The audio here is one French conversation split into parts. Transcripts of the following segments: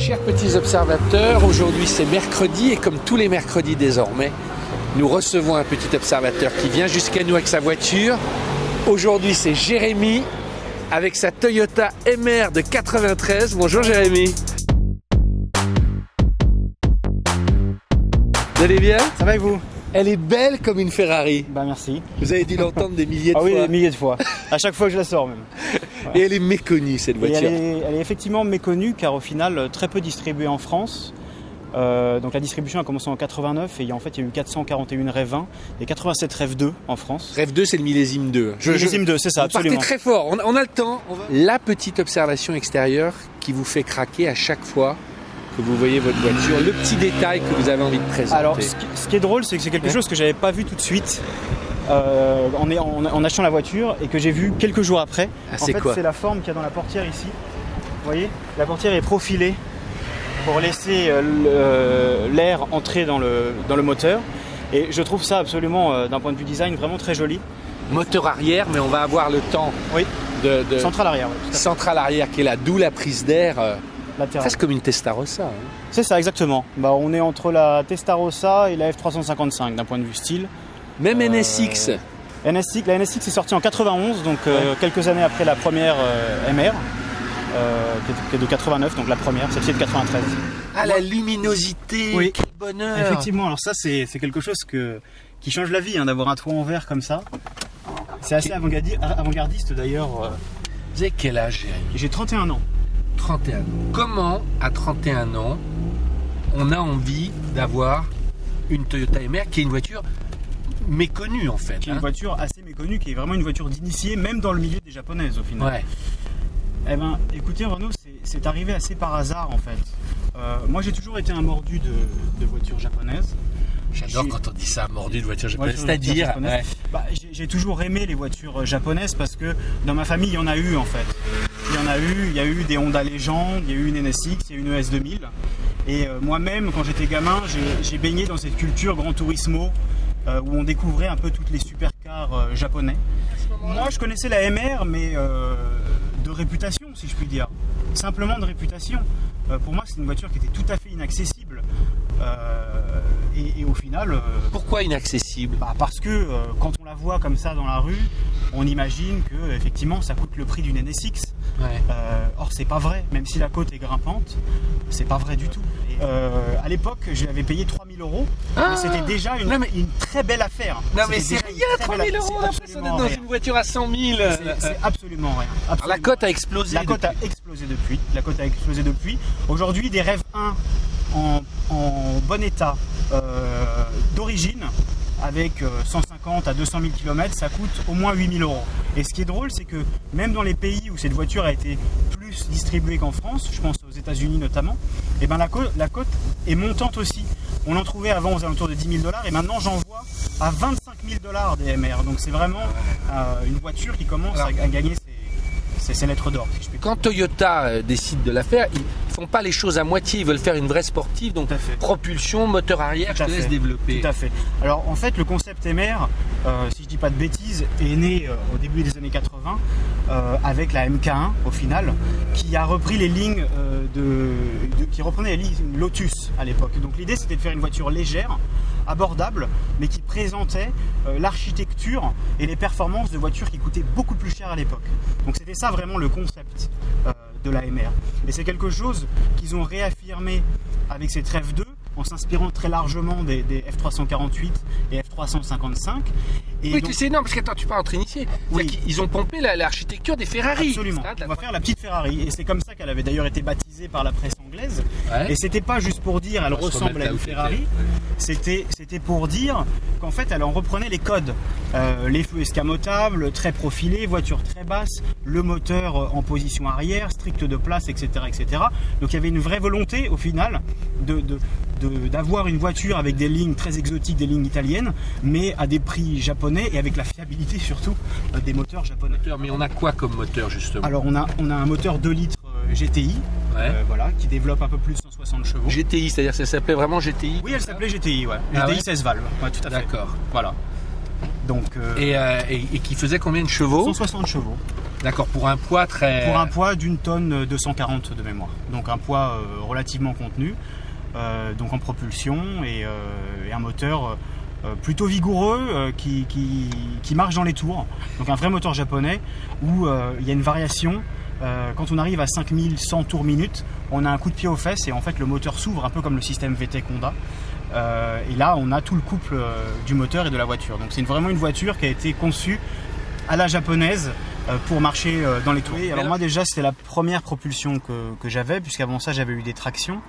Chers petits observateurs, aujourd'hui c'est mercredi et comme tous les mercredis désormais, nous recevons un petit observateur qui vient jusqu'à nous avec sa voiture. Aujourd'hui c'est Jérémy avec sa Toyota MR de 93. Bonjour Jérémy. Vous allez bien? Ça va et vous? Elle est belle comme une Ferrari. Bah merci. Vous avez dû l'entendre des milliers de fois. Ah oui, des milliers de fois. À chaque fois que je la sors même. Et elle est méconnue cette voiture. Elle est effectivement méconnue car au final très peu distribuée en France. Donc la distribution a commencé en 89 et en fait il y a eu 441 Rev 1 et 87 Rev 2 en France. Rev 2 c'est le millésime 2. Millésime 2, c'est ça, absolument. Vous partez très fort, on a le temps. La petite observation extérieure qui vous fait craquer à chaque fois que vous voyez votre voiture, le petit détail que vous avez envie de présenter. Alors ce qui est drôle c'est que c'est quelque chose que j'avais pas vu tout de suite en achetant la voiture et que j'ai vu quelques jours après. C'est quoi? C'est la forme qu'il y a dans la portière ici. Vous voyez, la portière est profilée pour laisser l'air entrer dans le moteur. Et je trouve ça absolument, d'un point de vue design, vraiment très joli. Moteur arrière, mais on va avoir le temps de centrale arrière. Oui, centrale arrière qui est là, d'où la prise d'air. Latérale. C'est comme une Testarossa. Hein. C'est ça, exactement. On est entre la Testarossa et la F355 d'un point de vue style. Même NSX. La NSX est sortie en 91, donc quelques années après la première MR. Qui est de 89, donc la première, celle-ci est de 93. Ah, la luminosité, oui. Quel bonheur! Effectivement, alors ça c'est quelque chose qui change la vie, hein, d'avoir un toit en verre comme ça. C'est assez avant-gardiste d'ailleurs. Vous avez quel âge, Jérémy? J'ai 31 ans. 31 ans. Comment, à 31 ans, on a envie d'avoir une Toyota MR qui est une voiture méconnue en fait? Qui est une voiture assez méconnue, qui est vraiment une voiture d'initié, même dans le milieu des japonaises au final. Ouais. Eh ben, écoutez Renaud, c'est arrivé assez par hasard en fait. Moi j'ai toujours été un mordu de voitures japonaises. J'adore quand on dit ça, mordu de voiture japonaise. C'est-à-dire, j'ai toujours aimé les voitures japonaises parce que dans ma famille il y en a eu en fait. Il y a eu des Honda Legend, il y a eu une NSX, il y a eu une ES 2000. Et moi-même quand j'étais gamin, j'ai baigné dans cette culture Gran Turismo où on découvrait un peu toutes les supercars japonais. Moi je connaissais la MR mais de réputation si je puis dire, simplement de réputation. Pour moi c'est une voiture qui était tout à fait inaccessible et au final... Pourquoi inaccessible? Parce que quand on la voit comme ça dans la rue, on imagine que effectivement ça coûte le prix d'une NSX. Ouais. Or c'est pas vrai, même si la côte est grimpante, c'est pas vrai du tout. À l'époque je l'avais payé 3000 €, mais c'était déjà une très belle affaire. Non mais c'est rien, 3000 €, on a l'impression d'être dans une voiture à 100 000. C'est absolument rien. Absolument. La cote a explosé. La cote a explosé depuis. Aujourd'hui des Rev 1 en bon état d'origine, avec 150 à 200 000 km, ça coûte au moins 8 000 €. Et ce qui est drôle, c'est que même dans les pays où cette voiture a été plus distribuée qu'en France, je pense aux États-Unis notamment, et ben la cote est montante aussi. On en trouvait avant aux alentours de 10 000 $ et maintenant j'en vois à 25 000 $ des MR. Donc c'est vraiment une voiture qui commence à gagner ses lettres d'or. Si je puis dire. Quand Toyota décide de la faire, ils font pas les choses à moitié, ils veulent faire une vraie sportive, donc propulsion, moteur arrière, je te laisse développer. Tout à fait. Alors en fait le concept MR, si je dis pas de bêtises, est né au début des années 80 avec la MK1 au final, qui a repris les lignes qui reprenait les lignes Lotus à l'époque. Donc l'idée c'était de faire une voiture légère, abordable, mais qui présentait l'architecture et les performances de voitures qui coûtaient beaucoup plus cher à l'époque. Donc c'était ça vraiment le concept de la MR. Et c'est quelque chose qu'ils ont réaffirmé avec cette Rev 2 en s'inspirant très largement des F348 et F355. Et oui, donc, c'est énorme, parce que tu parles entre initiés. Oui. Ils ont pompé l'architecture des Ferrari. Absolument. On va faire la petite Ferrari. Et c'est comme ça qu'elle avait d'ailleurs été baptisée par la presse anglaise. Ouais. Et c'était pas juste pour dire elle ressemble à une Ferrari. C'était pour dire qu'en fait elle en reprenait les codes. Les feux escamotables, très profilés, voiture très basse, le moteur en position arrière, strict de place, etc., etc. Donc il y avait une vraie volonté au final d'avoir une voiture avec des lignes très exotiques, des lignes italiennes, mais à des prix japonais et avec la fiabilité surtout des moteurs japonais. Mais on a quoi comme moteur justement? Alors on a un moteur 2 litres GTI, voilà, qui développe un peu plus de 160 chevaux. GTI, c'est-à-dire ça s'appelait vraiment GTI? Oui, elle s'appelait GTI, ouais. GTI 16 valves, ouais, tout à fait. D'accord. Voilà. Donc, et qui faisait combien de chevaux? 160 chevaux. D'accord, pour un poids très... Pour un poids d'une tonne 240 de mémoire. Donc un poids relativement contenu, donc en propulsion et un moteur plutôt vigoureux qui marche dans les tours. Donc un vrai moteur japonais où il y a une variation. Quand on arrive à 5100 tours minute, on a un coup de pied aux fesses et en fait le moteur s'ouvre un peu comme le système VTEC Honda. Et là on a tout le couple du moteur et de la voiture. Donc c'est vraiment une voiture qui a été conçue à la japonaise pour marcher dans les tours. Alors moi déjà c'était la première propulsion que j'avais, puisqu'avant ça j'avais eu des tractions.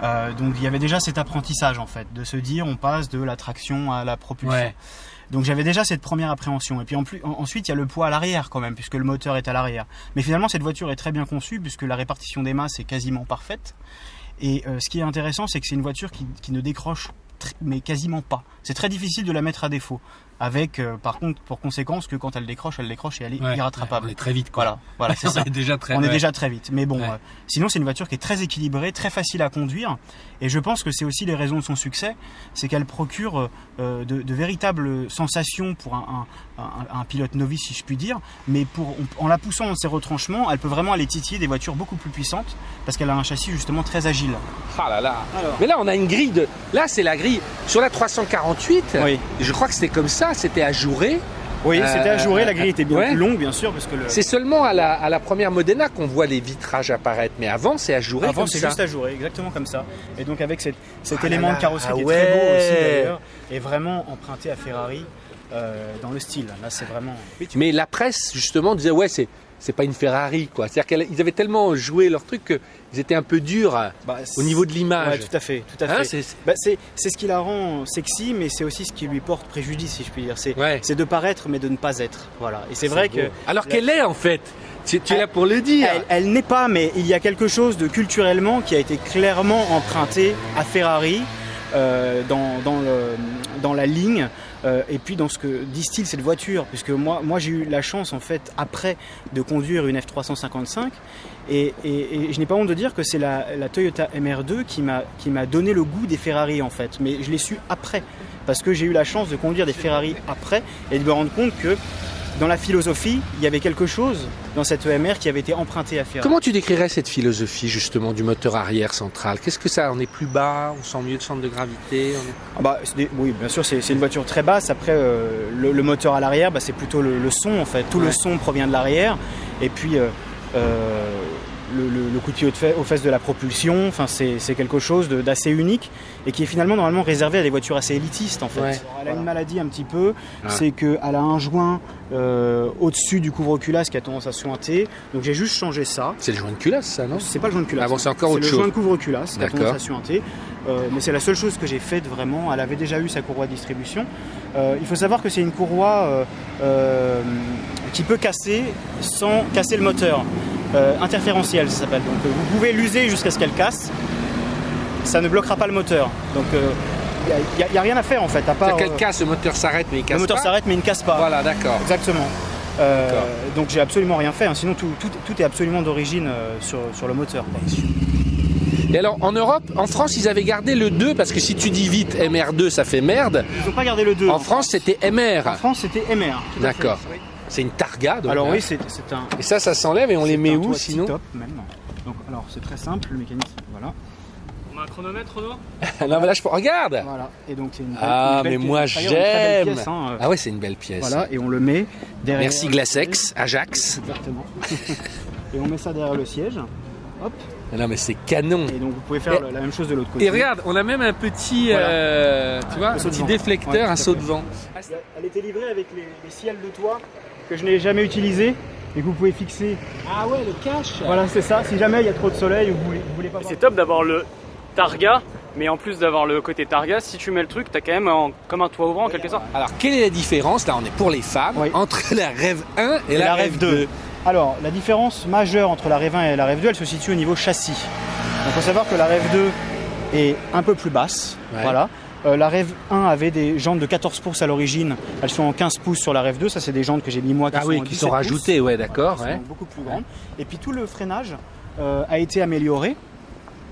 Donc il y avait déjà cet apprentissage en fait, de se dire on passe de la traction à la propulsion. Ouais. Donc j'avais déjà cette première appréhension. Et puis ensuite il y a le poids à l'arrière quand même, puisque le moteur est à l'arrière. Mais finalement cette voiture est très bien conçue, puisque la répartition des masses est quasiment parfaite. Et ce qui est intéressant, c'est que c'est une voiture qui ne décroche mais quasiment pas. C'est très difficile de la mettre à défaut. Avec par contre pour conséquence que quand elle décroche et elle est irrattrapable. On est très vite quoi. Voilà c'est ça. On est déjà très vite. Mais bon, sinon c'est une voiture qui est très équilibrée, très facile à conduire. Et je pense que c'est aussi les raisons de son succès, c'est qu'elle procure de véritables sensations pour un pilote novice si je puis dire. Mais en la poussant dans ses retranchements, elle peut vraiment aller titiller des voitures beaucoup plus puissantes parce qu'elle a un châssis justement très agile. Ah là là. Mais là on a une grille de... Là c'est la grille sur la 348. Oui. Je crois que c'était comme ça. C'était ajouré. Oui, c'était ajouré. La grille était bien plus longue, bien sûr, parce que c'est seulement à la première Modena qu'on voit les vitrages apparaître, mais avant c'est ajouré. Avant c'est juste ajouré, exactement comme ça. Et donc avec cet élément de carrosserie qui est très beau aussi d'ailleurs, et vraiment emprunté à Ferrari dans le style. Là, c'est vraiment. Mais la presse justement disait c'est pas une Ferrari quoi. C'est-à-dire qu'ils avaient tellement joué leur truc qu'ils étaient un peu durs au niveau de l'image. Ouais, tout à fait. C'est ce qui la rend sexy, mais c'est aussi ce qui lui porte préjudice, si je puis dire. C'est de paraître, mais de ne pas être. Voilà. Et c'est vrai que. Alors qu'elle est en fait. Tu es là pour le dire. Elle n'est pas, mais il y a quelque chose de culturellement qui a été clairement emprunté à Ferrari dans la ligne. Et puis dans ce que distille cette voiture, puisque moi j'ai eu la chance en fait après de conduire une F355 et je n'ai pas honte de dire que c'est la Toyota MR2 qui m'a donné le goût des Ferrari en fait, mais je l'ai su après parce que j'ai eu la chance de conduire des Ferrari après et de me rendre compte que dans la philosophie, il y avait quelque chose dans cette EMR qui avait été emprunté à Ferrari. Comment tu décrirais cette philosophie justement du moteur arrière central? Qu'est-ce que ça? On est plus bas, on sent mieux le centre de gravité? Oui, bien sûr, c'est une voiture très basse. Après, le moteur à l'arrière, c'est plutôt le son en fait. Tout le son provient de l'arrière. Et puis le coup de pied aux fesses de la propulsion, c'est quelque chose d'assez unique et qui est finalement normalement réservé à des voitures assez élitistes en fait. Ouais. Elle a une maladie un petit peu, c'est qu'elle a un joint au-dessus du couvre-culasse qui a tendance à suinter, donc j'ai juste changé ça. C'est le joint de culasse ça, non? C'est pas le joint de culasse. Ah bon, c'est encore autre chose. C'est le joint de couvre-culasse qui a tendance à suinter, mais c'est la seule chose que j'ai faite vraiment. Elle avait déjà eu sa courroie de distribution. Il faut savoir que c'est une courroie qui peut casser sans casser le moteur. Interférentielle ça s'appelle, donc vous pouvez l'user jusqu'à ce qu'elle casse, ça ne bloquera pas le moteur, donc il n'y a rien à faire en fait à part qu'elle casse, le moteur s'arrête mais il casse pas. Le moteur s'arrête mais il ne casse pas. Voilà, d'accord. Exactement. Donc j'ai absolument rien fait, hein. Sinon tout est absolument d'origine sur le moteur. Et alors en Europe, en France ils avaient gardé le 2 parce que si tu dis vite MR2 ça fait merde. Ils n'ont pas gardé le 2. En France c'était MR. En France c'était MR. D'accord. Oui. C'est une Targa donc. Alors oui, c'est un. Et ça s'enlève et on les met où sinon? Top même. Donc alors c'est très simple, le mécanisme, voilà. On a un chronomètre, Renaud? Non mais là regarde. Voilà. Et donc c'est une belle, une belle mais moi j'aime. Hein. Ah ouais, c'est une belle pièce. Voilà, et on le met derrière. Merci Glacex, Ajax. Exactement. Et on met ça derrière le siège. Hop. Non mais c'est canon. Et donc vous pouvez faire la même chose de l'autre côté. Et regarde, on a même un petit, tu vois, un petit déflecteur, un saut de vent. Elle était livrée avec les ciels de toit que je n'ai jamais utilisé et que vous pouvez fixer. Ah ouais, le cache. Voilà, c'est ça. Si jamais il y a trop de soleil ou vous voulez pas. C'est top d'avoir le Targa, mais en plus d'avoir le côté Targa, si tu mets le truc, t'as quand même comme un toit ouvrant en quelque sorte. Alors, quelle est la différence, là on est pour les femmes, entre la Rev 1 et la Rev 2? Alors, la différence majeure entre la Rev 1 et la Rev 2, elle se situe au niveau châssis. Donc, il faut savoir que la Rev 2 est un peu plus basse. Ouais. Voilà. La Rev 1 avait des jantes de 14 pouces à l'origine. Elles sont en 15 pouces sur la Rev 2. Ça, c'est des jantes que j'ai mis moi qui sont rajoutées. Ouais, d'accord. Voilà, sont beaucoup plus grandes. Et puis, tout le freinage a été amélioré.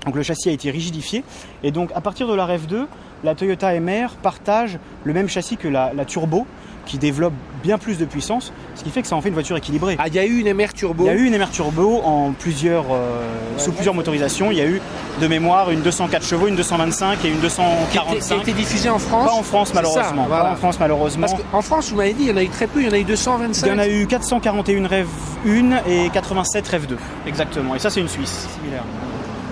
Donc, le châssis a été rigidifié. Et donc, à partir de la Rev 2, la Toyota MR partage le même châssis que la Turbo, qui développe bien plus de puissance, ce qui fait que ça en fait une voiture équilibrée. Ah, il y a eu une MR Turbo. Il y a eu une MR Turbo sous plusieurs motorisations. Il y a eu de mémoire une 204 chevaux, une 225 et une 245. Qui a été diffusée en France. Pas en France malheureusement. Ça, voilà. Pas en France malheureusement. Parce qu'en France, vous m'avez dit, il y en a eu très peu, il y en a eu 225. Il y en a eu 441 Rev 1 et 87 Rev 2. Exactement. Et ça c'est une Suisse similaire.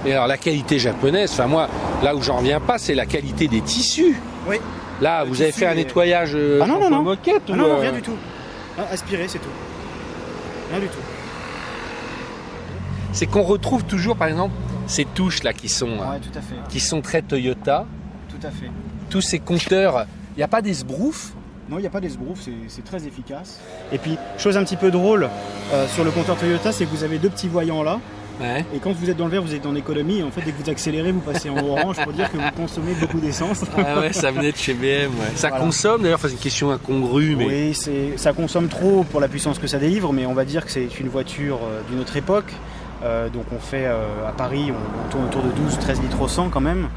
Et alors la qualité japonaise, enfin moi, là où j'en reviens pas, c'est la qualité des tissus. Oui. Là, vous avez fait un nettoyage non. moquette Ah, non, rien du tout. Aspirer, c'est tout. Rien du tout. C'est qu'on retrouve toujours, par exemple, ces touches là qui sont, tout à fait. qui sont très Toyota. Tout à fait. Tous ces compteurs, il n'y a pas des sbroufs. Non, il n'y a pas d'esbrouf, c'est très efficace. Et puis, chose un petit peu drôle sur le compteur Toyota, c'est que vous avez deux petits voyants là. Ouais. Et quand vous êtes dans le vert, vous êtes en économie. Et en fait, dès que vous accélérez, vous passez en orange pour dire que vous consommez beaucoup d'essence. Ah ouais, ça venait de chez BM. Ouais. Ça Voilà. consomme, d'ailleurs, c'est une question incongrue. Mais... Oui, ça consomme trop pour la puissance que ça délivre, mais on va dire que c'est une voiture d'une autre époque. Donc on fait à Paris, on tourne autour de 12-13 litres au 100 quand même.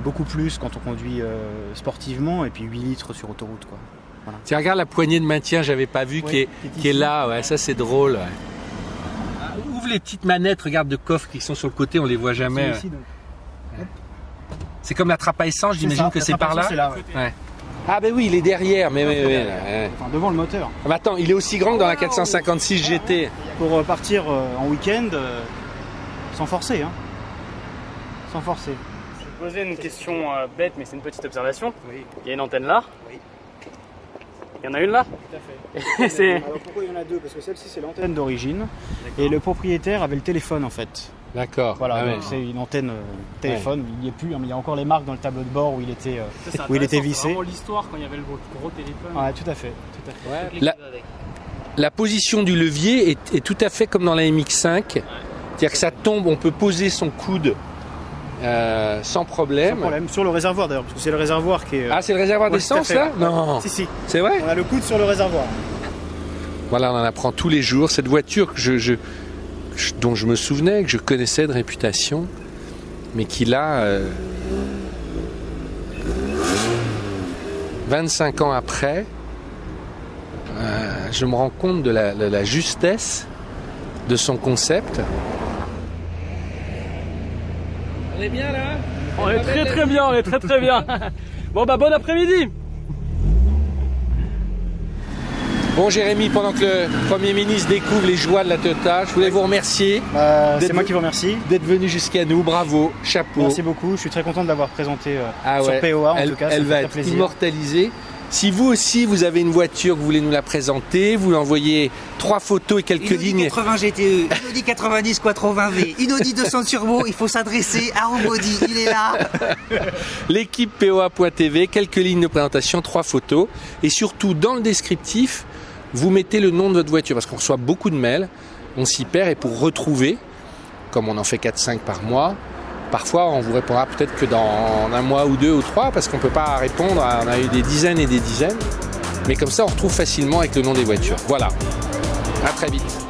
Beaucoup plus quand on conduit sportivement, et puis 8 litres sur autoroute, quoi. Voilà. Tiens, regarde la poignée de maintien, j'avais pas vu, Oui, qui est là. Ouais, ça c'est drôle. Ouais. Ouvre les petites manettes, regarde, de coffres qui sont sur le côté, on les voit jamais. Ici, donc. C'est comme la trappe à essence, j'imagine que c'est par là. C'est là, ouais. Ouais. Ah ben oui, il est derrière, mais ouais. Enfin, devant le moteur. Ah, mais attends, il est aussi grand que dans la 456 GT. Pour partir en week-end sans forcer, hein. Sans forcer. Je vais poser une question bête, mais c'est une petite observation. Oui. Il y a une antenne là. Oui. Il y en a une là. Tout à fait. Alors pourquoi il y en a deux? Parce que celle-ci c'est l'antenne d'origine et le propriétaire avait le téléphone en fait. D'accord. Voilà, Ah ouais. donc c'est une antenne téléphone. Il n'y est plus, hein, mais il y a encore les marques dans le tableau de bord où il était vissé. C'est vraiment l'histoire quand il y avait le gros téléphone. Ouais, tout à fait. Ouais. La position du levier est tout à fait comme dans la MX5. C'est-à-dire que ça tombe, on peut poser son coude sans problème. Sans problème. Sur le réservoir d'ailleurs, parce que c'est le réservoir qui est. Ah, c'est le réservoir Ouais, d'essence tout à là? fait. Non. Si. C'est vrai? On a le coude sur le réservoir. Voilà, on en apprend tous les jours. Cette voiture que dont je me souvenais, que je connaissais de réputation, mais qui là, 25 ans après, je me rends compte de la justesse de son concept. On est bien là? On est très bien, on est très bien. Bon bah bon après-midi. Bon Jérémy, pendant que le Premier ministre découvre les joies de la Toyota, je voulais vous remercier C'est moi qui vous remercie. d'être venu jusqu'à nous. Bravo, chapeau. Merci beaucoup. Je suis très content de l'avoir présenté Ah ouais. sur POA en elle, tout cas. elle ça va fait être très plaisir. immortalisée. Si vous aussi vous avez une voiture que vous voulez nous la présenter, vous envoyez 3 photos et quelques Une Audi lignes. 80 GTE, une Audi 90 Quattro 20V, une Audi 200 Turbo, il faut s'adresser à Rombody, il est là. L'équipe POA.tv, quelques lignes de présentation, 3 photos. Et surtout, dans le descriptif, vous mettez le nom de votre voiture parce qu'on reçoit beaucoup de mails, on s'y perd et pour retrouver, comme on en fait 4-5 par mois, parfois on vous répondra peut-être que dans un mois ou 2 ou 3 parce qu'on ne peut pas répondre, on a eu des dizaines et des dizaines. Mais comme ça, on retrouve facilement avec le nom des voitures. Voilà, à très vite.